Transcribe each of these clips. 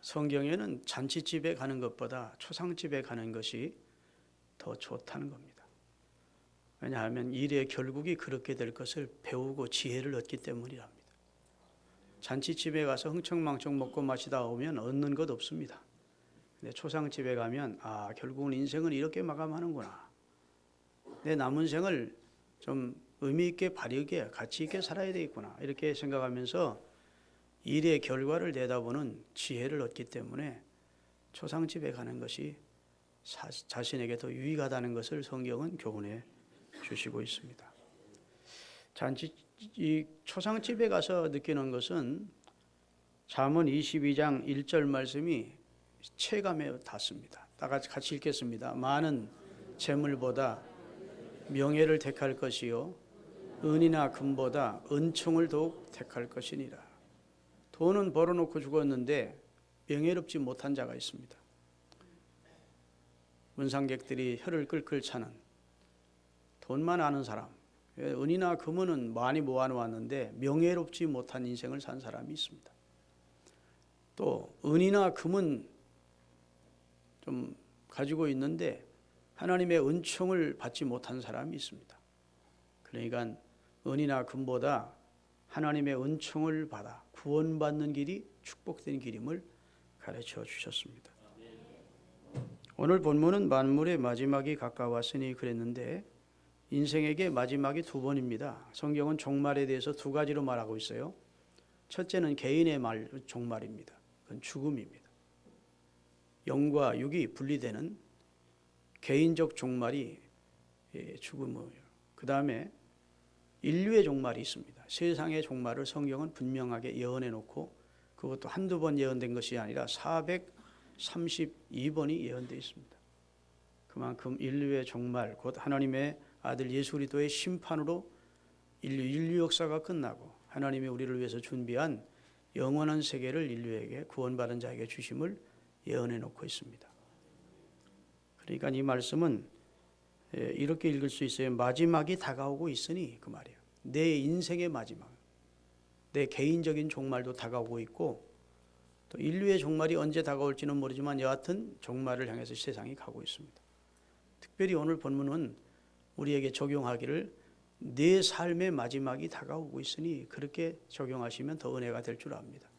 성경에는 잔치집에 가는 것보다 초상집에 가는 것이 더 좋다는 겁니다. 왜냐하면 일의 결국이 그렇게 될 것을 배우고 지혜를 얻기 때문이랍니다. 잔치집에 가서 흥청망청 먹고 마시다 오면 얻는 것 없습니다. 근데 초상집에 가면 결국은 인생은 이렇게 마감하는구나. 내 남은 생을 좀 의미 있게 바르게 가치 있게 살아야 되겠구나. 이렇게 생각하면서 일의 결과를 내다보는 지혜를 얻기 때문에 초상집에 가는 것이 자신에게 더 유익하다는 것을 성경은 교훈해 주시고 있습니다. 이 초상집에 가서 느끼는 것은 잠언 22장 1절 말씀이 체감에 닿습니다. 다 같이 읽겠습니다. 많은 재물보다 명예를 택할 것이요 은이나 금보다 은총을 더욱 택할 것이니라. 돈은 벌어놓고 죽었는데 명예롭지 못한 자가 있습니다. 문상객들이 혀를 끌끌 차는 돈만 아는 사람, 은이나 금은 많이 모아놓았는데 명예롭지 못한 인생을 산 사람이 있습니다. 또 은이나 금은 좀 가지고 있는데 하나님의 은총을 받지 못한 사람이 있습니다. 그러니까 은이나 금보다 하나님의 은총을 받아 구원받는 길이 축복된 길임을 가르쳐 주셨습니다. 오늘 본문은 만물의 마지막이 가까웠으니 그랬는데 인생에게 마지막이 두 번입니다. 성경은 종말에 대해서 두 가지로 말하고 있어요. 첫째는 개인의 종말입니다. 그건 죽음입니다. 영과 육이 분리되는 개인적 종말이 죽음이에요. 그 다음에 인류의 종말이 있습니다. 세상의 종말을 성경은 분명하게 예언해 놓고 그것도 한두 번 예언된 것이 아니라 432번이 예언되어 있습니다. 그만큼 인류의 종말, 곧 하나님의 아들 예수 그리스도의 심판으로 인류 역사가 끝나고 하나님이 우리를 위해서 준비한 영원한 세계를 인류에게 구원받은 자에게 주심을 예언해 놓고 있습니다. 그러니까 이 말씀은 이렇게 읽을 수 있어요. 마지막이 다가오고 있으니 그 말이에요. 내 인생의 마지막, 내 개인적인 종말도 다가오고 있고 또 인류의 종말이 언제 다가올지는 모르지만 여하튼 종말을 향해서 세상이 가고 있습니다. 특별히 오늘 본문은 우리에게 적용하기를 내 삶의 마지막이 다가오고 있으니 그렇게 적용하시면 더 은혜가 될 줄 압니다.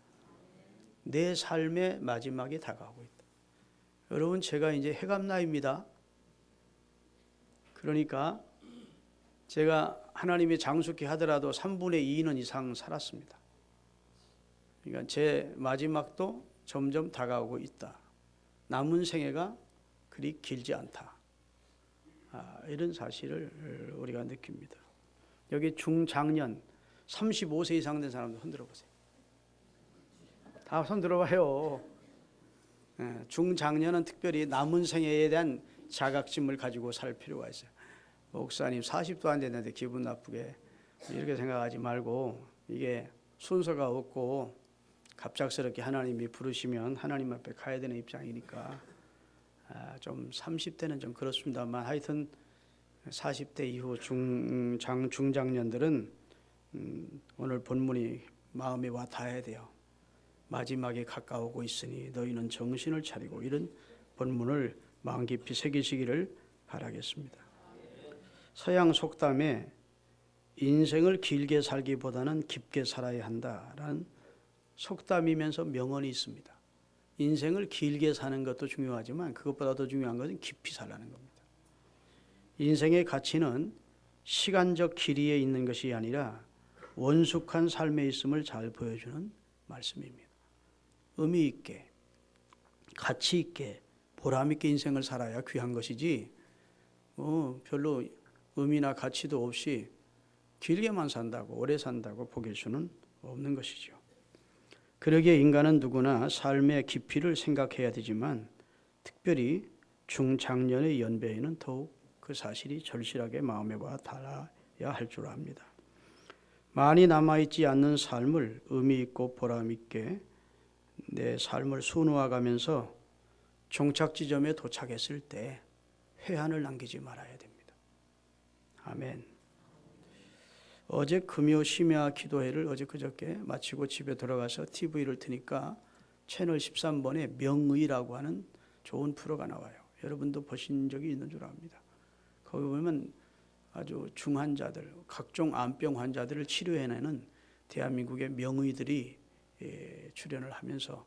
내 삶의 마지막이 다가오고 있다. 여러분, 제가 이제 해감 나이입니다. 그러니까 제가 하나님이 장수케 하더라도 3분의 2는 이상 살았습니다. 그러니까 제 마지막도 점점 다가오고 있다. 남은 생애가 그리 길지 않다. 이런 사실을 우리가 느낍니다. 여기 중장년 35세 이상 된 사람들 손들어 보세요. 다 손들어 봐요. 중장년은 특별히 남은 생애에 대한 자각심을 가지고 살 필요가 있어요. 목사님 40도 안 됐는데 기분 나쁘게 이렇게 생각하지 말고 이게 순서가 없고 갑작스럽게 하나님이 부르시면 하나님 앞에 가야 되는 입장이니까 좀 30대는 좀 그렇습니다만 하여튼 40대 이후 중장년들은 오늘 본문이 마음에 와 닿아야 돼요. 마지막에 가까우고 있으니 너희는 정신을 차리고 이런 본문을 마음 깊이 새기시기를 바라겠습니다. 서양 속담에 인생을 길게 살기보다는 깊게 살아야 한다라는 속담이면서 명언이 있습니다. 인생을 길게 사는 것도 중요하지만 그것보다 더 중요한 것은 깊이 살라는 겁니다. 인생의 가치는 시간적 길이에 있는 것이 아니라 원숙한 삶에 있음을 잘 보여주는 말씀입니다. 의미 있게, 가치 있게, 보람 있게 인생을 살아야 귀한 것이지 별로 의미나 가치도 없이 길게만 산다고 오래 산다고 복일 수는 없는 것이죠. 그러기에 인간은 누구나 삶의 깊이를 생각해야 되지만 특별히 중장년의 연배에는 더욱 그 사실이 절실하게 마음에 와 닿아야 할 줄 압니다. 많이 남아있지 않는 삶을 의미 있고 보람 있게 내 삶을 수놓아가면서 종착 지점에 도착했을 때 회한을 남기지 말아야 됩니다. 아멘. 어제 금요 심야 기도회를 어제 그저께 마치고 집에 들어가서 TV를 트니까 채널 13번에 명의라고 하는 좋은 프로가 나와요. 여러분도 보신 적이 있는 줄 압니다. 거기 보면 아주 중환자들, 각종 암병 환자들을 치료해내는 대한민국의 명의들이 출연을 하면서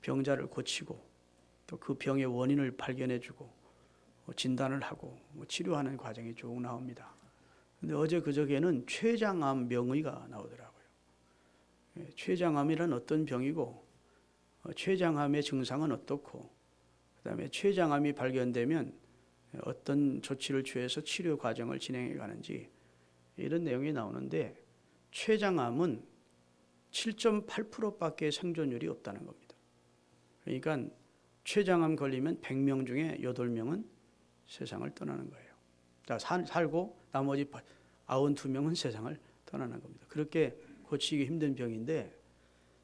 병자를 고치고 또 그 병의 원인을 발견해주고 진단을 하고 치료하는 과정이 쭉 나옵니다. 근데 어제 그저께는 췌장암 명의가 나오더라고요. 췌장암이란 어떤 병이고 췌장암의 증상은 어떻고 그다음에 췌장암이 발견되면 어떤 조치를 취해서 치료 과정을 진행해 가는지 이런 내용이 나오는데 췌장암은 7.8%밖에 생존율이 없다는 겁니다. 그러니까 췌장암 걸리면 100명 중에 8명은 세상을 떠나는 거예요. 자, 살고 나머지 92명은 세상을 떠나는 겁니다. 그렇게 고치기 힘든 병인데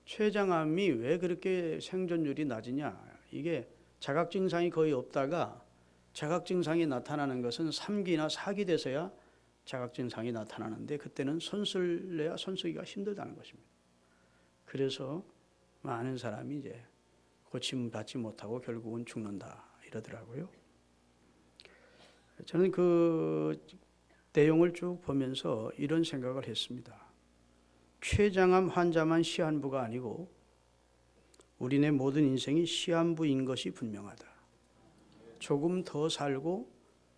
췌장암이 왜 그렇게 생존율이 낮으냐? 이게 자각 증상이 거의 없다가 자각 증상이 나타나는 것은 3기나 4기 돼서야 자각 증상이 나타나는데 그때는 손을 내야 손쓰기가 힘들다는 것입니다. 그래서 많은 사람이 이제 고침 받지 못하고 결국은 죽는다 이러더라고요. 저는 그 내용을 쭉 보면서 이런 생각을 했습니다. 췌장암 환자만 시한부가 아니고 우리네 모든 인생이 시한부인 것이 분명하다. 조금 더 살고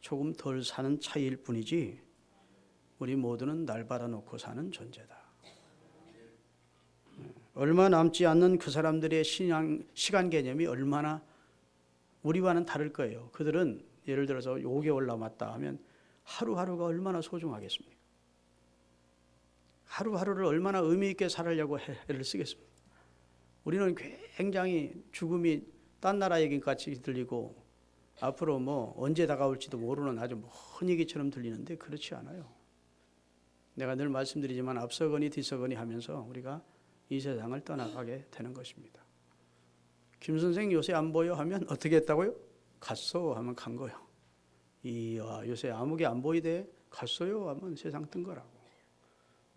조금 덜 사는 차이일 뿐이지 우리 모두는 날 받아놓고 사는 존재다. 얼마 남지 않는 그 사람들의 시간 개념이 얼마나 우리와는 다를 거예요. 그들은 예를 들어서 5개월 남았다 하면 하루하루가 얼마나 소중하겠습니까? 하루하루를 얼마나 의미 있게 살으려고 애를 쓰겠습니까? 우리는 굉장히 죽음이 딴 나라 얘기 같이 들리고 앞으로 뭐 언제 다가올지도 모르는 아주 먼 얘기처럼 들리는데 그렇지 않아요. 내가 늘 말씀드리지만 앞서거니 뒤서거니 하면서 우리가 이 세상을 떠나가게 되는 것입니다. 김 선생 요새 안 보여 하면 어떻게 했다고요? 갔어 하면 간 거예요. 이야 요새 아무개 안 보이대 갔어요 하면 세상 뜬 거라고.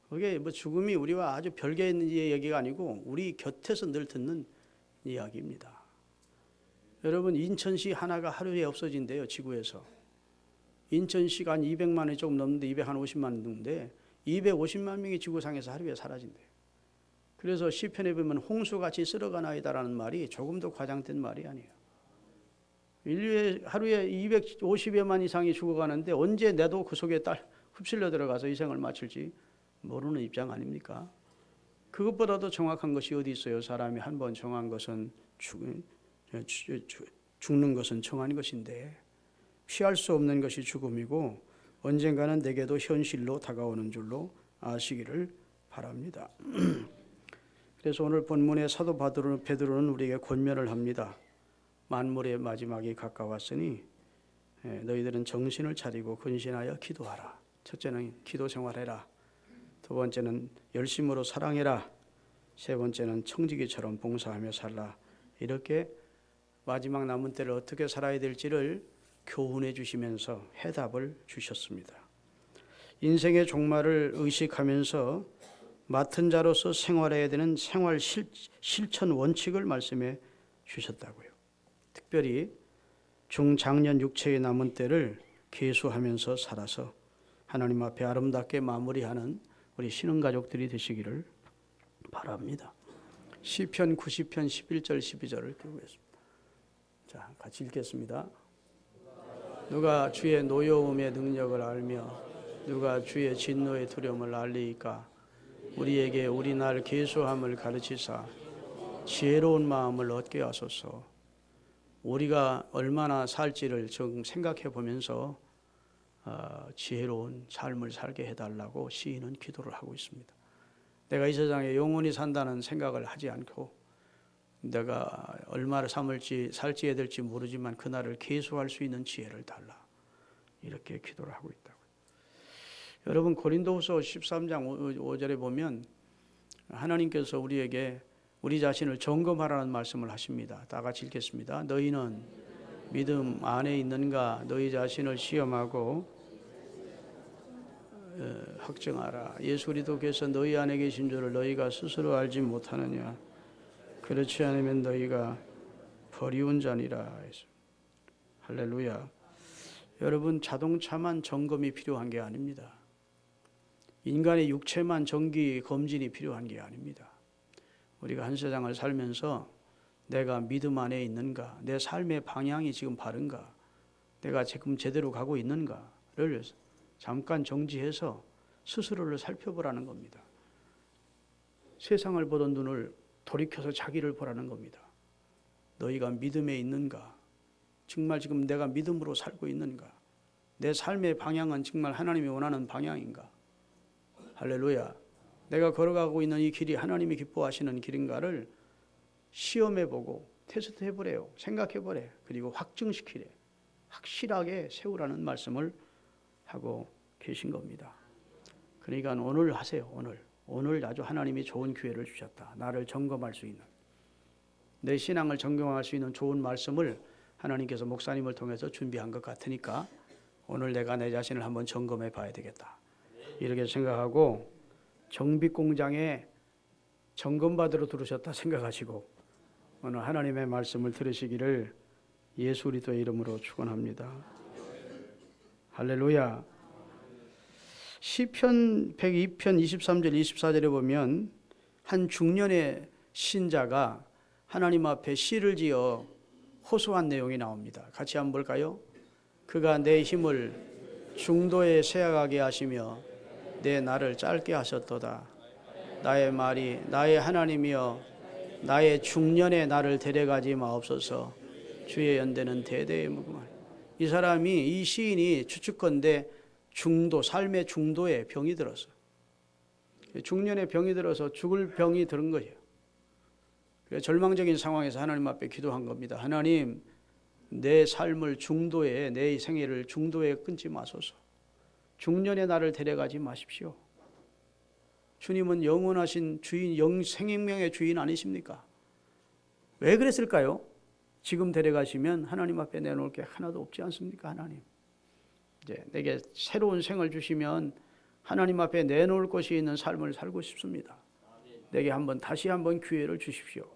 그게 뭐 죽음이 우리와 아주 별개 있는 얘기가 아니고 우리 곁에서 늘 듣는 이야기입니다. 여러분 인천시 하나가 하루에 없어진대요. 지구에서. 인천시가 한 200만이 조금 넘는데 250만 정도인데 250만 명이 지구상에서 하루에 사라진대요. 그래서 시편에 보면 홍수같이 쓸어가나이다라는 말이 조금도 과장된 말이 아니에요. 인류의 하루에 250여만 이상이 죽어가는데 언제 내도 그 속에 흡실려 들어가서 이 생을 마칠지 모르는 입장 아닙니까? 그것보다도 정확한 것이 어디 있어요? 사람이 한 번 정한 것은 죽는 것은 정한 것인데 피할 수 없는 것이 죽음이고 언젠가는 내게도 현실로 다가오는 줄로 아시기를 바랍니다. 그래서 오늘 본문의 사도 베드로는 우리에게 권면을 합니다. 만물의 마지막이 가까웠으니 너희들은 정신을 차리고 근신하여 기도하라. 첫째는 기도 생활해라. 두 번째는 열심으로 사랑해라. 세 번째는 청지기처럼 봉사하며 살라. 이렇게 마지막 남은 때를 어떻게 살아야 될지를 교훈해 주시면서 해답을 주셨습니다. 인생의 종말을 의식하면서 맡은 자로서 생활해야 되는 생활 실천 원칙을 말씀해 주셨다고요. 특별히 중장년 육체의 남은 때를 계수하면서 살아서 하나님 앞에 아름답게 마무리하는 우리 신흥가족들이 되시기를 바랍니다. 시편 90편 11절 12절을 띄우겠습니다. 자, 같이 읽겠습니다. 누가 주의 노여움의 능력을 알며 누가 주의 진노의 두려움을 알리이까. 우리에게 우리 날 계수함을 가르치사 지혜로운 마음을 얻게 하소서. 우리가 얼마나 살지를 좀 생각해 보면서 지혜로운 삶을 살게 해달라고 시인은 기도를 하고 있습니다. 내가 이 세상에 영원히 산다는 생각을 하지 않고 내가 얼마나 살지에 될지 모르지만 그날을 계수할 수 있는 지혜를 달라. 이렇게 기도를 하고 있다고요. 여러분 고린도후서 13장 5절에 보면 하나님께서 우리에게 우리 자신을 점검하라는 말씀을 하십니다. 다 같이 읽겠습니다. 너희는 믿음 안에 있는가? 너희 자신을 시험하고 확증하라. 예수 그리스도께서 너희 안에 계신 줄을 너희가 스스로 알지 못하느냐. 그렇지 않으면 너희가 버리운 자니라. 할렐루야. 여러분, 자동차만 점검이 필요한 게 아닙니다. 인간의 육체만 정기 검진이 필요한 게 아닙니다. 우리가 한 세상을 살면서 내가 믿음 안에 있는가, 내 삶의 방향이 지금 바른가, 내가 지금 제대로 가고 있는가를 잠깐 정지해서 스스로를 살펴보라는 겁니다. 세상을 보던 눈을 돌이켜서 자기를 보라는 겁니다. 너희가 믿음에 있는가? 정말 지금 내가 믿음으로 살고 있는가? 내 삶의 방향은 정말 하나님이 원하는 방향인가? 할렐루야. 내가 걸어가고 있는 이 길이 하나님이 기뻐하시는 길인가를 시험해보고 테스트해보래요. 생각해보래. 그리고 확증시키래. 확실하게 세우라는 말씀을 하고 계신 겁니다. 그러니까 오늘 하세요. 오늘 아주 하나님이 좋은 기회를 주셨다. 나를 점검할 수 있는, 내 신앙을 점검할 수 있는 좋은 말씀을 하나님께서 목사님을 통해서 준비한 것 같으니까 오늘 내가 내 자신을 한번 점검해 봐야 되겠다. 이렇게 생각하고 정비공장에 점검받으러 들으셨다 생각하시고 오늘 하나님의 말씀을 들으시기를 예수 그리스도의 이름으로 축원합니다. 할렐루야. 시편 102편 23절 24절에 보면 한 중년의 신자가 하나님 앞에 시를 지어 호소한 내용이 나옵니다. 같이 한번 볼까요? 그가 내 힘을 중도에 쇠약하게 하시며 내 날을 짧게 하셨도다. 나의 말이 나의 하나님이여 나의 중년의 나를 데려가지 마옵소서. 주의 연대는 대대의 무궁하니. 이 사람이, 이 시인이 추측건대 삶의 중도에 병이 들었어. 중년에 병이 들어서 죽을 병이 들은 거예요. 절망적인 상황에서 하나님 앞에 기도한 겁니다. 하나님, 내 삶을 중도에, 내 생애를 중도에 끊지 마소서. 중년의 나를 데려가지 마십시오. 주님은 영원하신 주인, 생명의 주인 아니십니까? 왜 그랬을까요? 지금 데려가시면 하나님 앞에 내놓을 게 하나도 없지 않습니까? 하나님, 이제 내게 새로운 생을 주시면 하나님 앞에 내놓을 것이 있는 삶을 살고 싶습니다. 내게 다시 한번 기회를 주십시오.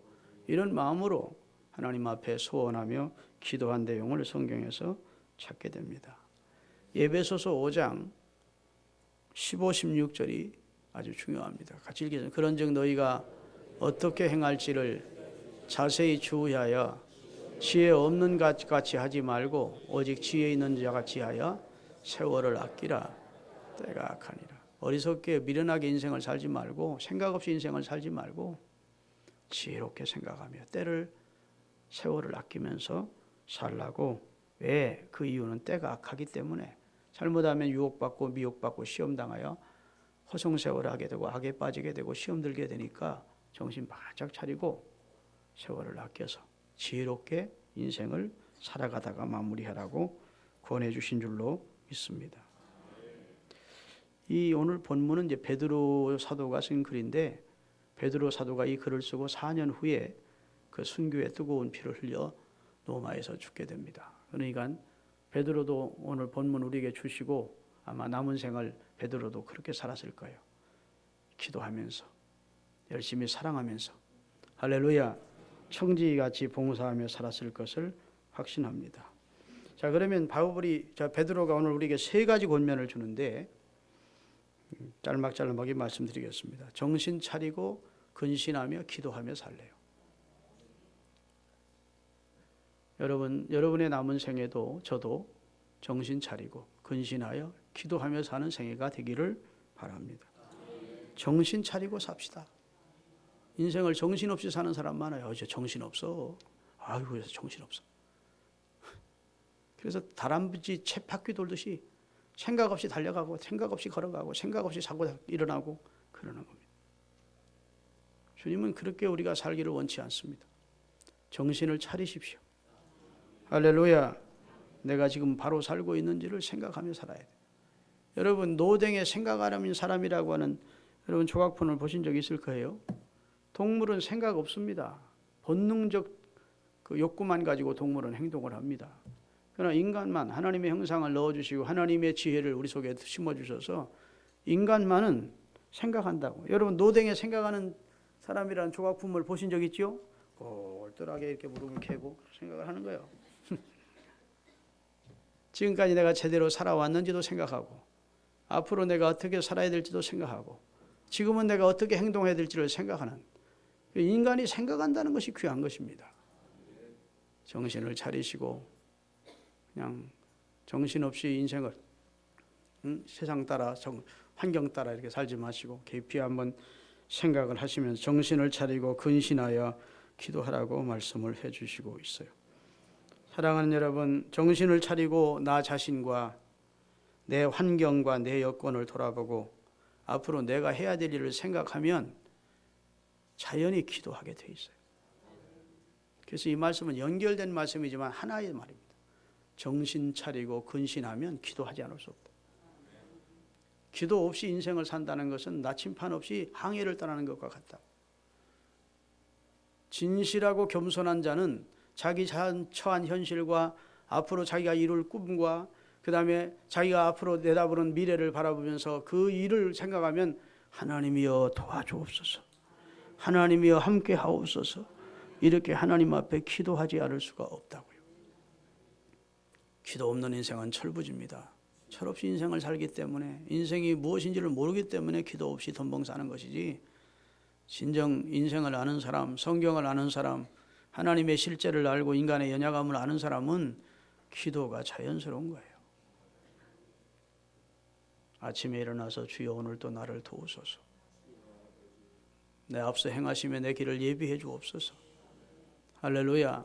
이런 마음으로 하나님 앞에 소원하며 기도한 내용을 성경에서 찾게 됩니다. 에베소서 5장 15, 16절이 아주 중요합니다. 같이 읽겠습니다. 그런즉 너희가 어떻게 행할지를 자세히 주의하여 지혜 없는 것 같이 하지 말고 오직 지혜 있는 자 같이 하여 세월을 아끼라. 때가 악하니라. 어리석게 미련하게 인생을 살지 말고, 생각 없이 인생을 살지 말고 지혜롭게 생각하며 세월을 아끼면서 살라고. 왜? 그 이유는 때가 악하기 때문에. 잘못하면 유혹받고 미혹받고 시험당하여 허송세월을 하게 되고 악에 빠지게 되고 시험 들게 되니까 정신 바짝 차리고 세월을 아껴서 지혜롭게 인생을 살아가다가 마무리하라고 권해 주신 줄로 믿습니다. 이 오늘 본문은 이제 베드로 사도가 쓴 글인데, 베드로 사도가 이 글을 쓰고 4년 후에 그 순교의 뜨거운 피를 흘려 로마에서 죽게 됩니다. 그러니까 베드로도 오늘 본문 우리에게 주시고 아마 남은 생을 베드로도 그렇게 살았을 거예요. 기도하면서, 열심히 사랑하면서, 할렐루야, 청지기같이 봉사하며 살았을 것을 확신합니다. 자, 그러면 베드로가 오늘 우리에게 3가지 권면을 주는데 짤막짤막하게 말씀드리겠습니다. 정신 차리고 근신하며 기도하며 살래요. 여러분의 남은 생에도 저도 정신 차리고 근신하여 기도하며 사는 생애가 되기를 바랍니다. 정신 차리고 삽시다. 인생을 정신없이 사는 사람 많아요. 이제 정신없어. 아이고, 정신없어. 그래서 다람쥐 쳇바퀴 돌듯이 생각 없이 달려가고 생각 없이 걸어가고 생각 없이 사고 일어나고 그러는 겁니다. 주님은 그렇게 우리가 살기를 원치 않습니다. 정신을 차리십시오. 할렐루야. 내가 지금 바로 살고 있는지를 생각하며 살아야 돼요. 여러분, 노댕에 생각하는 사람이라고 하는, 여러분 조각폰을 보신 적 있을 거예요. 동물은 생각 없습니다. 본능적 그 욕구만 가지고 동물은 행동을 합니다. 그러나 인간만 하나님의 형상을 넣어주시고 하나님의 지혜를 우리 속에 심어주셔서 인간만은 생각한다고. 여러분 노댕에 생각하는 사람이라는 조각품을 보신 적 있죠? 꼴똘하게 이렇게 무릎을 켜고 생각을 하는 거예요. 지금까지 내가 제대로 살아왔는지도 생각하고, 앞으로 내가 어떻게 살아야 될지도 생각하고, 지금은 내가 어떻게 행동해야 될지를 생각하는, 인간이 생각한다는 것이 귀한 것입니다. 정신을 차리시고 그냥 정신없이 인생을 세상 따라 환경 따라 이렇게 살지 마시고 깊이 한번 생각을 하시면서 정신을 차리고 근신하여 기도하라고 말씀을 해주시고 있어요. 사랑하는 여러분, 정신을 차리고 나 자신과 내 환경과 내 여건을 돌아보고 앞으로 내가 해야 될 일을 생각하면 자연히 기도하게 돼 있어요. 그래서 이 말씀은 연결된 말씀이지만 하나의 말입니다. 정신 차리고 근신하면 기도하지 않을 수 없다. 기도 없이 인생을 산다는 것은 나침판 없이 항해를 떠나는 것과 같다. 진실하고 겸손한 자는 자기 처한 현실과 앞으로 자기가 이룰 꿈과 그 다음에 자기가 앞으로 내다보는 미래를 바라보면서 그 일을 생각하면 하나님이여 도와주옵소서, 하나님이여 함께 하옵소서, 이렇게 하나님 앞에 기도하지 않을 수가 없다고요. 기도 없는 인생은 철부지입니다. 철없이 인생을 살기 때문에, 인생이 무엇인지를 모르기 때문에 기도 없이 덤벙 사는 것이지, 진정 인생을 아는 사람, 성경을 아는 사람, 하나님의 실제를 알고 인간의 연약함을 아는 사람은 기도가 자연스러운 거예요. 아침에 일어나서 주여 오늘도 나를 도우소서, 내 앞서 행하시며 내 길을 예비해 주옵소서, 할렐루야.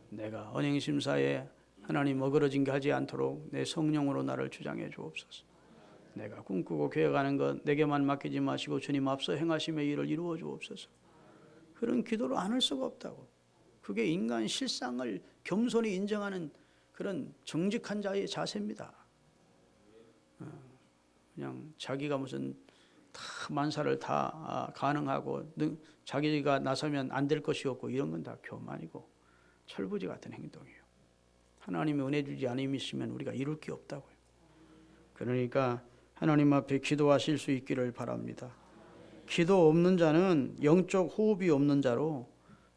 내가 언행심사에 하나님 어그러진 게 하지 않도록 내 성령으로 나를 주장해 주옵소서. 내가 꿈꾸고 계획하는 것 내게만 맡기지 마시고 주님 앞서 행하심의 일을 이루어 주옵소서. 그런 기도를 안 할 수가 없다고. 그게 인간 실상을 겸손히 인정하는 그런 정직한 자의 자세입니다. 그냥 자기가 무슨 다 만사를 다 가능하고 자기가 나서면 안 될 것이 없고 이런 건 다 교만이고 철부지 같은 행동이에요. 하나님의 은혜 주지 않으시면 우리가 이룰 게 없다고요. 그러니까 하나님 앞에 기도하실 수 있기를 바랍니다. 기도 없는 자는 영적 호흡이 없는 자로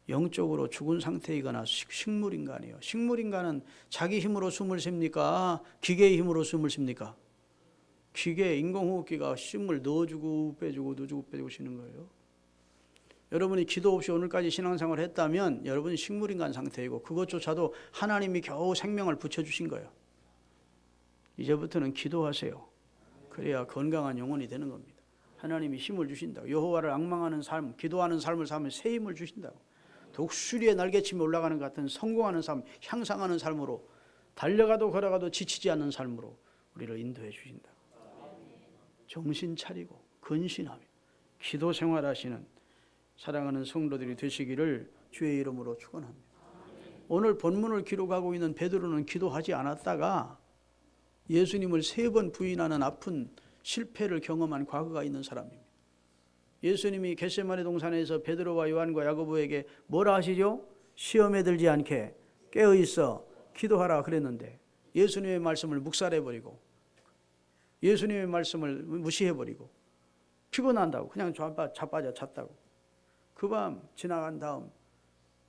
영적으로 죽은 상태이거나 식물인간이에요. 식물인간은 자기 힘으로 숨을 쉽니까? 기계의 힘으로 숨을 쉽니까? 기계, 인공호흡기가 숨을 넣어주고 빼주고 넣어주고 빼주고 쉬는 거예요. 여러분이 기도 없이 오늘까지 신앙생활을 했다면 여러분이 식물인간 상태이고 그것조차도 하나님이 겨우 생명을 붙여주신 거예요. 이제부터는 기도하세요. 그래야 건강한 영혼이 되는 겁니다. 하나님이 힘을 주신다고. 여호와를 앙망하는 삶, 기도하는 삶을 살면 새 힘을 주신다고. 독수리의 날개치며 올라가는 것 같은 성공하는 삶, 향상하는 삶으로, 달려가도 걸어가도 지치지 않는 삶으로 우리를 인도해 주신다. 정신 차리고 근신하며 기도 생활하시는 사랑하는 성도들이 되시기를 주의 이름으로 축원합니다. 오늘 본문을 기록하고 있는 베드로는 기도하지 않았다가 예수님을 3번 부인하는 아픈 실패를 경험한 과거가 있는 사람입니다. 예수님이 겟세마네 동산에서 베드로와 요한과 야고보에게 뭐라 하시죠? 시험에 들지 않게 깨어 있어 기도하라 그랬는데 예수님의 말씀을 묵살해버리고 예수님의 말씀을 무시해버리고 피곤한다고 그냥 자빠져 잤다고. 그 밤 지나간 다음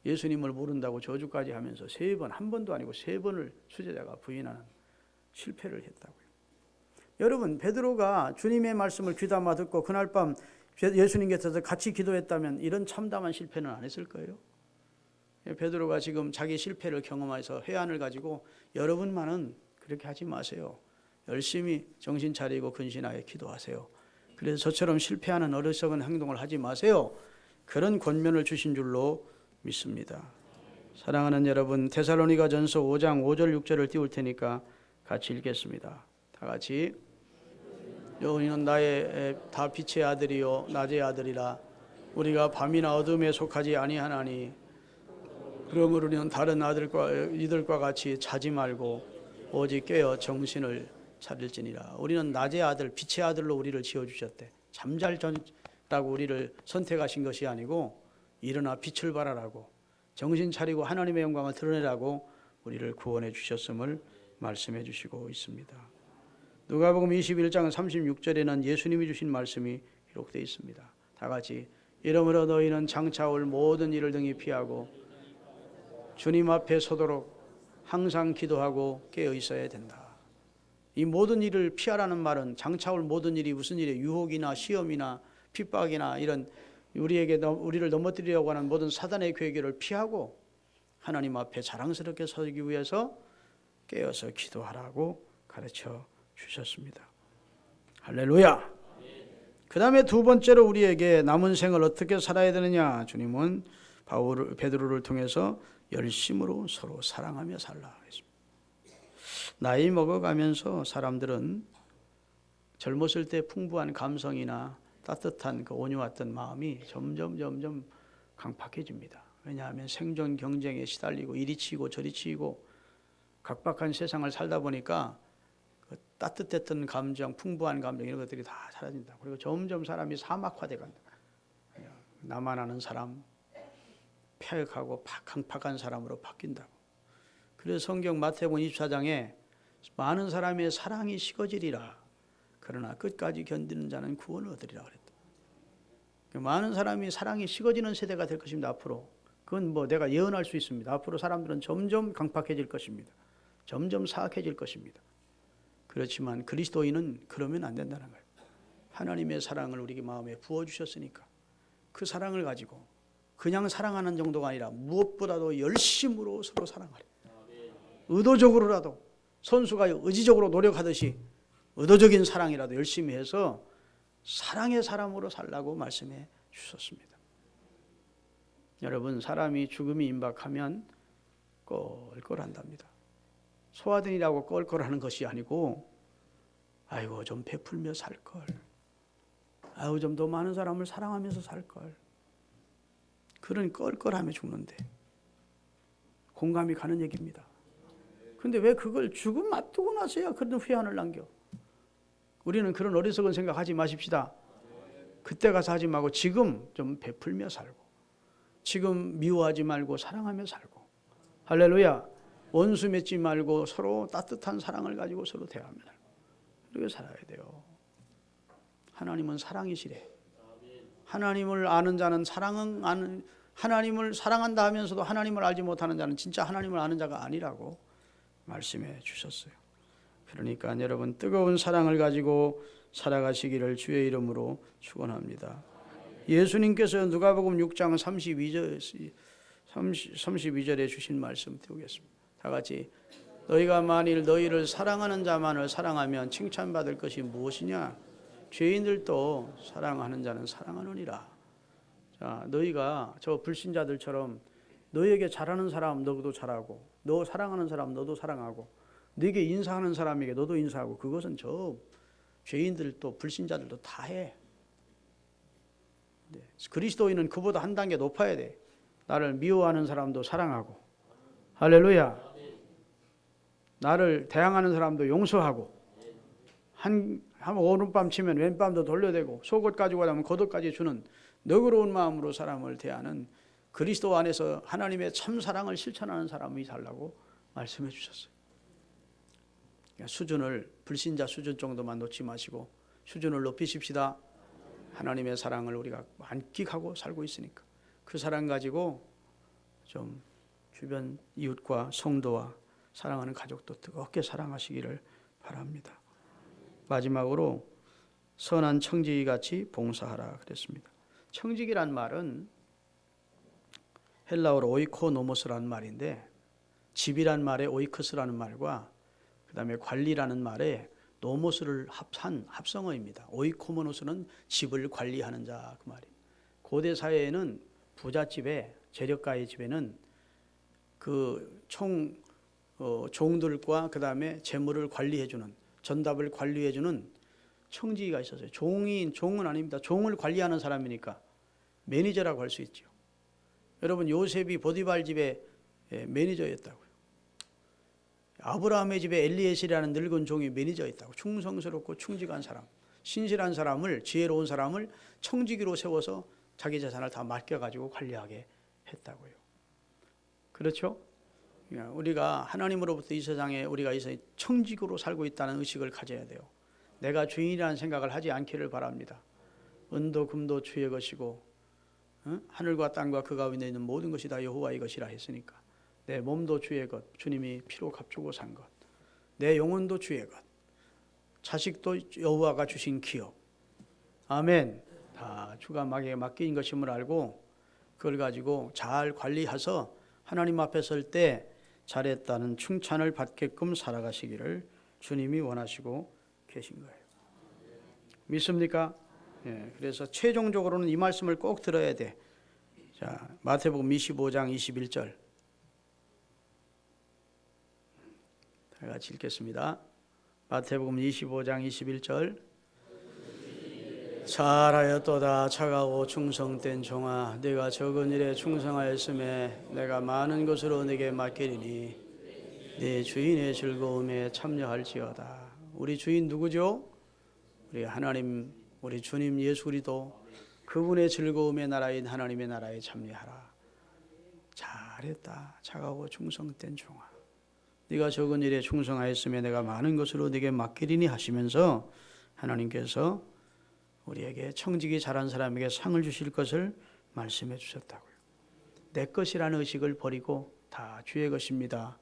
예수님을 모른다고 저주까지 하면서 3번, 한 번도 아니고 3번을 수제자가 부인하는 실패를 했다고요. 여러분, 베드로가 주님의 말씀을 귀담아 듣고 그날 밤 예수님 곁에서 같이 기도했다면 이런 참담한 실패는 안 했을 거예요. 베드로가 지금 자기 실패를 경험해서 해안을 가지고 여러분만은 그렇게 하지 마세요. 열심히 정신 차리고 근신하여 기도하세요. 그래서 저처럼 실패하는 어리석은 행동을 하지 마세요. 그런 권면을 주신 줄로 믿습니다. 사랑하는 여러분, 데살로니가전서 5장 5절 6절을 띄울 테니까 같이 읽겠습니다. 다 같이. 너희는 나의 다 빛의 아들이요 낮의 아들이라. 우리가 밤이나 어둠에 속하지 아니하나니 그러므로 우리는 다른 이들과 같이 자지 말고 오직 깨어 정신을 차릴지니라. 우리는 낮의 아들, 빛의 아들로 우리를 지어주셨대. 잠잘라고 우리를 선택하신 것이 아니고 일어나 빛을 발하라고, 정신 차리고 하나님의 영광을 드러내라고 우리를 구원해 주셨음을 말씀해 주시고 있습니다. 누가복음 21장 36절에는 예수님이 주신 말씀이 기록되어 있습니다. 다 같이 이러므로 너희는 장차 올 모든 일을 등이 피하고 주님 앞에 서도록 항상 기도하고 깨어 있어야 된다. 이 모든 일을 피하라는 말은 장차 올 모든 일이 무슨 일이에요? 유혹이나 시험이나 핍박이나 이런 우리를 넘어뜨리려고 하는 모든 사단의 계획을 피하고 하나님 앞에 자랑스럽게 서기 위해서 깨어서 기도하라고 가르쳐 주셨습니다. 할렐루야. 그 다음에 두 번째로 우리에게 남은 생을 어떻게 살아야 되느냐. 주님은 베드로를 통해서 열심으로 서로 사랑하며 살라 했습니다. 나이 먹어가면서 사람들은 젊었을 때 풍부한 감성이나 따뜻한 그 온유했던 마음이 점점 강팍해집니다. 왜냐하면 생존 경쟁에 시달리고 이리 치고 저리 치고 각박한 세상을 살다 보니까 그 따뜻했던 감정, 풍부한 감정 이런 것들이 다 사라진다. 그리고 점점 사람이 사막화돼 간다. 나만 아는 사람, 폐역하고 강팍한 사람으로 바뀐다고. 그래서 성경 마태복음 24장에 많은 사람의 사랑이 식어지리라. 그러나 끝까지 견디는 자는 구원을 얻으리라 그랬다. 많은 사람이 사랑이 식어지는 세대가 될 것입니다. 앞으로. 그건 뭐 내가 예언할 수 있습니다. 앞으로 사람들은 점점 강팍해질 것입니다. 점점 사악해질 것입니다. 그렇지만 그리스도인은 그러면 안 된다는 거예요. 하나님의 사랑을 우리 마음에 부어주셨으니까 그 사랑을 가지고 그냥 사랑하는 정도가 아니라 무엇보다도 열심으로 서로 사랑하라. 의도적으로라도 선수가 의지적으로 노력하듯이 의도적인 사랑이라도 열심히 해서 사랑의 사람으로 살라고 말씀해 주셨습니다. 여러분, 사람이 죽음이 임박하면 껄껄한답니다. 소아든이라고 껄껄하는 것이 아니고 아이고 좀 베풀며 살걸, 아이고 좀 더 많은 사람을 사랑하면서 살걸, 그런 껄껄함에 죽는데 공감이 가는 얘기입니다. 근데 왜 그걸 죽음 앞두고 나서야 그런 회한을 남겨? 우리는 그런 어리석은 생각하지 마십시다. 그때 가서 하지 말고 지금 좀 베풀며 살고, 지금 미워하지 말고 사랑하며 살고, 할렐루야. 원수 맺지 말고 서로 따뜻한 사랑을 가지고 서로 대하며 살고, 이렇게 살아야 돼요. 하나님은 사랑이시래. 하나님을 아는 자는 하나님을 사랑한다 하면서도 하나님을 알지 못하는 자는 진짜 하나님을 아는 자가 아니라고 말씀해 주셨어요. 그러니까 여러분, 뜨거운 사랑을 가지고 살아가시기를 주의 이름으로 축원합니다. 예수님께서 누가복음 6장 32절에 주신 말씀 드리겠습니다. 다 같이 너희가 만일 너희를 사랑하는 자만을 사랑하면 칭찬받을 것이 무엇이냐? 죄인들도 사랑하는 자는 사랑하느니라. 자, 너희가 저 불신자들처럼 너희에게 잘하는 사람 너도 잘하고, 너 사랑하는 사람 너도 사랑하고, 너에게 인사하는 사람에게 너도 인사하고, 그것은 저 죄인들도 불신자들도 다 해. 네. 그리스도인은 그보다 한 단계 높아야 돼. 나를 미워하는 사람도 사랑하고, 할렐루야. 나를 대항하는 사람도 용서하고, 한 오른밤 치면 왼밤도 돌려대고, 속옷 가지고 가면 겉옷까지 주는 너그러운 마음으로 사람을 대하는 그리스도 안에서 하나님의 참 사랑을 실천하는 사람이 살라고 말씀해 주셨어요. 수준을 불신자 수준 정도만 놓지 마시고 수준을 높이십시다. 하나님의 사랑을 우리가 만끽하고 살고 있으니까 그 사랑 가지고 좀 주변 이웃과 성도와 사랑하는 가족도 뜨겁게 사랑하시기를 바랍니다. 마지막으로 선한 청지기같이 봉사하라 그랬습니다. 청지기란 말은 헬라어로 오이코노모스라는 말인데, 집이란 말에 오이크스라는 말과 그 다음에 관리라는 말에 노모스를 합한 합성어입니다. 오이코모노스는 집을 관리하는 자, 그 말이에요. 고대 사회에는 부잣집에, 재력가의 집에는 그 종들과 그 다음에 재물을 관리해주는, 전답을 관리해주는 청지기가 있었어요. 종은 아닙니다. 종을 관리하는 사람이니까 매니저라고 할 수 있죠. 여러분, 요셉이 보디발 집의 매니저였다고요. 아브라함의 집에 엘리에셀이라는 늙은 종이 매니저였다고. 충성스럽고 충직한 사람, 신실한 사람을, 지혜로운 사람을 청지기로 세워서 자기 재산을 다 맡겨가지고 관리하게 했다고요. 그렇죠? 우리가 하나님으로부터 이 세상에 우리가 청지기로 살고 있다는 의식을 가져야 돼요. 내가 주인이라는 생각을 하지 않기를 바랍니다. 은도 금도 주의 것이고 하늘과 땅과 그 가운데 있는 모든 것이 다 여호와의 것이라 했으니까 내 몸도 주의 것, 주님이 피로 값주고 산 것, 내 영혼도 주의 것, 자식도 여호와가 주신 기업, 아멘. 다 주가 마귀에게 맡긴 것임을 알고 그걸 가지고 잘 관리해서 하나님 앞에 설 때 잘했다는 칭찬을 받게끔 살아가시기를 주님이 원하시고 계신 거예요. 믿습니까? 예, 그래서 최종적으로는 이 말씀을 꼭 들어야 돼. 자, 마태복음 25장 21절. 다 같이 읽겠습니다. 마태복음 25장 21절. 잘하였도다 차가워 충성된 종아, 네가 적은 일에 충성하였음에 내가 많은 것으로 네게 맡기리니 네 주인의 즐거움에 참여할지어다. 우리 주인 누구죠? 우리 하나님, 우리 주님 예수 그리스도, 그분의 즐거움의 나라인 하나님의 나라에 참여하라. 잘했다 차가워 충성된 종아, 네가 적은 일에 충성하였음에 내가 많은 것으로 네게 맡기리니 하시면서 하나님께서 우리에게 청지기 잘한 사람에게 상을 주실 것을 말씀해 주셨다고요. 내 것이라는 의식을 버리고 다 주의 것입니다.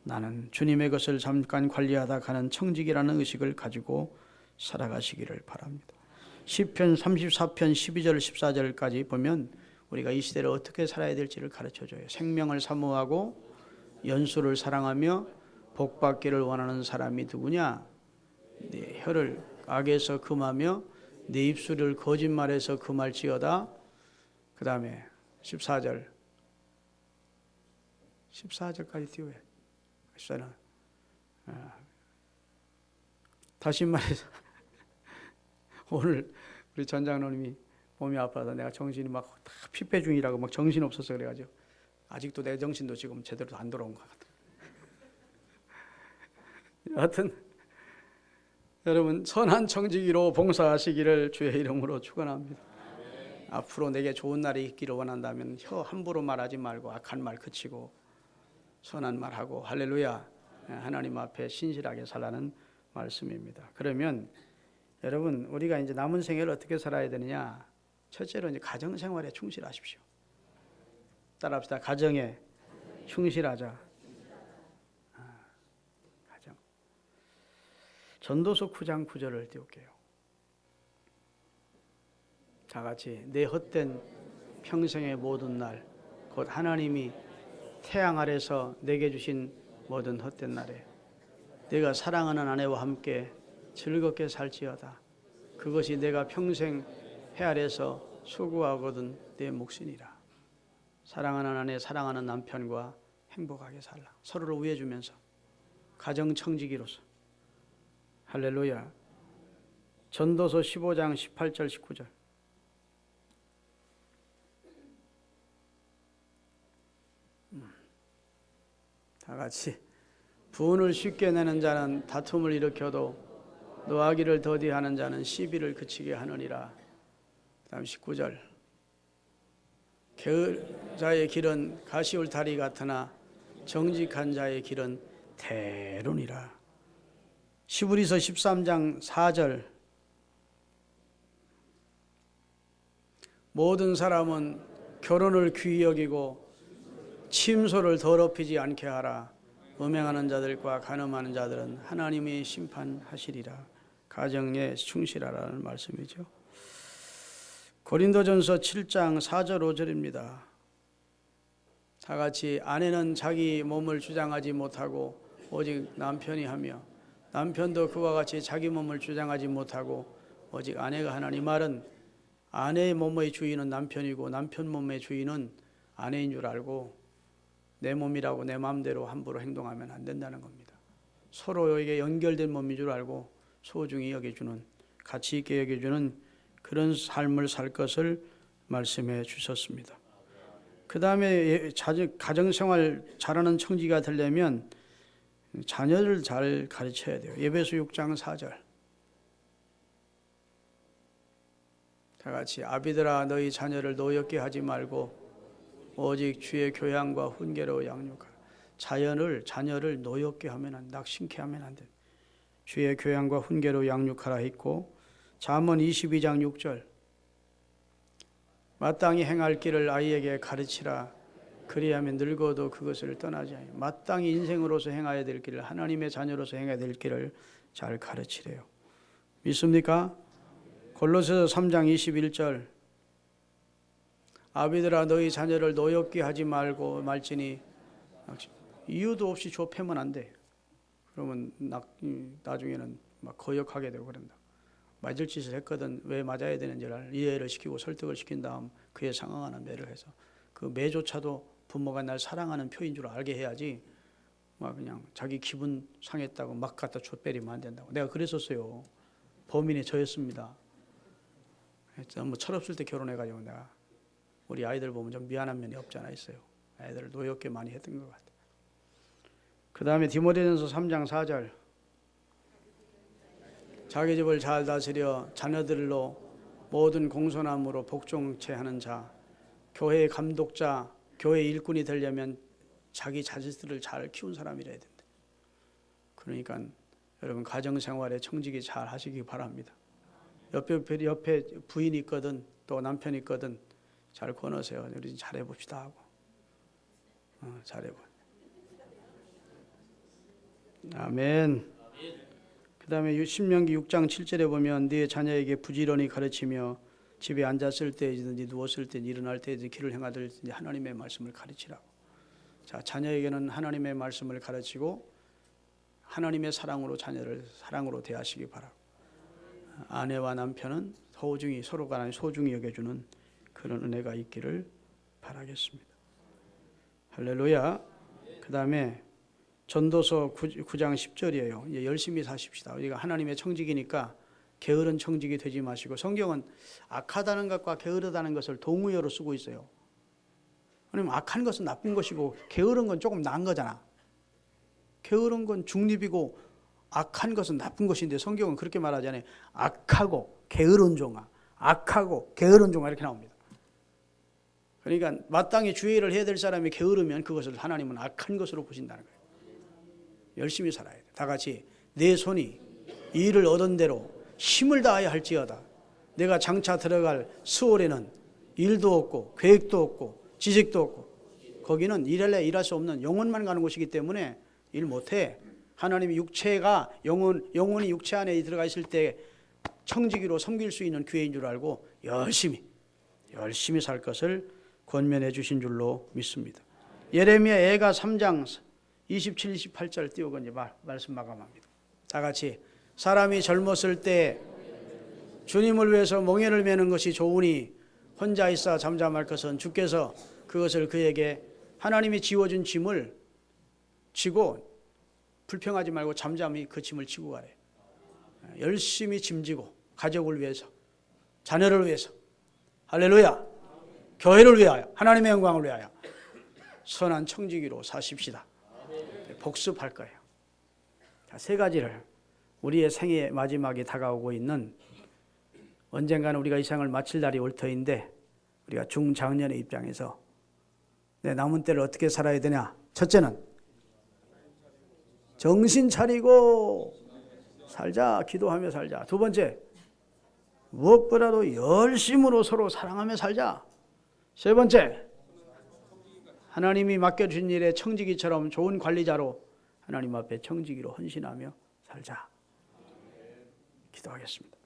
나는 주님의 것을 잠깐 관리하다 가는 청지기라는 의식을 가지고 살아가시기를 바랍니다. 시편 34편 12절 14절까지 보면 우리가 이 시대를 어떻게 살아야 될지를 가르쳐줘요. 생명을 사모하고 연수를 사랑하며 복받기를 원하는 사람이 누구냐? 네 혀를 악에서 금하며 네 입술을 거짓말에서 금할지어다. 그 다음에 14절까지 띄워야 14는 다시 말해서 오늘 우리 전장로님이 몸이 아파서 내가 정신이 막 피폐 중이라고 막 정신 없어서 그래가지고 아직도 내 정신도 지금 제대로 안 돌아온 것 같아. 하여튼 여러분 선한 청지기로 봉사하시기를 주의 이름으로 축원합니다. 앞으로 내게 좋은 날이 있기를 원한다면 혀 함부로 말하지 말고 악한 말 그치고 선한 말하고 할렐루야, 하나님 앞에 신실하게 살라는 말씀입니다. 그러면 여러분 우리가 이제 남은 생애를 어떻게 살아야 되느냐? 첫째로 이제 가정 생활에 충실하십시오. 따라합시다. 가정에 충실하자. 가정. 전도서 9장 9절을 띄울게요. 다 같이 내 헛된 평생의 모든 날 곧 하나님이 태양 아래서 내게 주신 모든 헛된 날에 내가 사랑하는 아내와 함께 즐겁게 살지어다. 그것이 내가 평생 해 아래서 수고하거든 내 몫이니라. 사랑하는 아내, 사랑하는 남편과 행복하게 살라. 서로를 위해주면서 가정청지기로서. 할렐루야. 전도서 15장 18절 19절. 다 같이 분을 쉽게 내는 자는 다툼을 일으켜도 노하기를 더디하는 자는 시비를 그치게 하느니라. 다음 19절. 게으른 자의 길은 가시울타리 같으나 정직한 자의 길은 대로니라. 시브리서 13장 4절. 모든 사람은 결혼을 귀히 여기고 침소를 더럽히지 않게 하라. 음행하는 자들과 간음하는 자들은 하나님이 심판하시리라. 가정에 충실하라는 말씀이죠. 고린도전서 7장 4절 5절입니다. 다 같이 아내는 자기 몸을 주장하지 못하고 오직 남편이 하며 남편도 그와 같이 자기 몸을 주장하지 못하고 오직 아내가 하나. 이 말은 아내의 몸의 주인은 남편이고 남편 몸의 주인은 아내인 줄 알고 내 몸이라고 내 마음대로 함부로 행동하면 안 된다는 겁니다. 서로에게 연결된 몸인 줄 알고 소중히 여겨주는, 가치 있게 여겨주는 그런 삶을 살 것을 말씀해 주셨습니다. 그 다음에 가정생활 잘하는 청지가 되려면 자녀를 잘 가르쳐야 돼요. 에베소 6장 4절. 다 같이 아비들아 너희 자녀를 노엽게 하지 말고 오직 주의 교양과 훈계로 양육하라. 자녀를 노엽게 하면 낙심케 하면 안 돼. 주의 교양과 훈계로 양육하라 했고, 잠언 22장 6절 마땅히 행할 길을 아이에게 가르치라. 그리하면 늙어도 그것을 떠나지 않아요. 마땅히 인생으로서 행해야 될 길을, 하나님의 자녀로서 행해야 될 길을 잘 가르치래요. 믿습니까? 골로새서 3장 21절 아비들아 너희 자녀를 노엽게 하지 말고 말지니, 이유도 없이 줘 패면 안 돼. 그러면 나중에는 막 거역하게 되고 그런다. 맞을 짓을 했거든 왜 맞아야 되는지를 이해를 시키고 설득을 시킨 다음 그에 상응하는 매를 해서, 그 매조차도 부모가 날 사랑하는 표인 줄 알게 해야지 막 그냥 자기 기분 상했다고 막 갖다 줬배리면 안 된다고. 내가 그랬었어요. 범인이 저였습니다. 너무 철없을 때 결혼해가지고 내가 우리 아이들 보면 좀 미안한 면이 없지 않아 있어요. 아이들을 노엽게 많이 했던 것 같아요. 그 다음에 디모데전서 3장 4절 자기 집을 잘 다스려 자녀들로 모든 공손함으로 복종케 하는 자, 교회의 감독자, 교회 일꾼이 되려면 자기 자식들을 잘 키운 사람이라야 된다. 그러니까 여러분 가정생활에 청지기 잘 하시기 바랍니다. 옆에 부인이 있거든 또 남편이 있거든 잘 권하세요. 우리 잘해봅시다 하고 잘해보. 아멘. 그 다음에 신명기 6장 7절에 보면 네 자녀에게 부지런히 가르치며 집에 앉았을 때든지 누웠을 때 일어날 때든지 길을 행하든지 하나님의 말씀을 가르치라고. 자, 자녀에게는 하나님의 말씀을 가르치고 하나님의 사랑으로 자녀를 사랑으로 대하시기 바라고, 아내와 남편은 소중히 서로가 소중히 여겨주는 그런 은혜가 있기를 바라겠습니다. 할렐루야. 그 다음에 전도서 9장 10절이에요. 이제 열심히 사십시다. 우리가 하나님의 청직이니까 게으른 청직이 되지 마시고, 성경은 악하다는 것과 게으르다는 것을 동의어로 쓰고 있어요. 왜냐면 악한 것은 나쁜 것이고 게으른 건 조금 나은 거잖아. 게으른 건 중립이고 악한 것은 나쁜 것인데 성경은 그렇게 말하잖아요. 악하고 게으른 종아, 악하고 게으른 종아 이렇게 나옵니다. 그러니까 마땅히 주의 일을 해야 될 사람이 게으르면 그것을 하나님은 악한 것으로 보신다는 거예요. 열심히 살아야 돼. 다 같이 내 손이 일을 얻은 대로 힘을 다하여 할지어다. 내가 장차 들어갈 스월에는 일도 없고 계획도 없고 지식도 없고, 거기는 일할 수 없는 영혼만 가는 곳이기 때문에 일 못해. 하나님이 육체가 영혼이 육체 안에 들어가 있을 때 청지기로 섬길 수 있는 기회인 줄 알고 열심히 살 것을 권면해 주신 줄로 믿습니다. 예레미야 애가 3장 27, 28절 띄우고 이제 말씀 마감합니다. 다 같이 사람이 젊었을 때 주님을 위해서 멍에를 매는 것이 좋으니 혼자 있어 잠잠할 것은 주께서 그것을 그에게 하나님이 지워준 짐을 지고 불평하지 말고 잠잠히 그 짐을 지고 가래. 열심히 짐지고 가족을 위해서, 자녀를 위해서, 할렐루야, 교회를 위하여, 하나님의 영광을 위하여 선한 청지기로 사십시다. 복습할 거예요. 자, 세 가지를 우리의 생의 마지막에 다가오고 있는, 언젠가는 우리가 이 생을 마칠 날이 올 터인데 우리가 중장년의 입장에서 내 남은 때를 어떻게 살아야 되냐. 첫째는 정신 차리고 살자. 기도하며 살자. 두 번째, 무엇보다도 열심으로 서로 사랑하며 살자. 세 번째, 하나님이 맡겨주신 일에 청지기처럼 좋은 관리자로 하나님 앞에 청지기로 헌신하며 살자. 기도하겠습니다.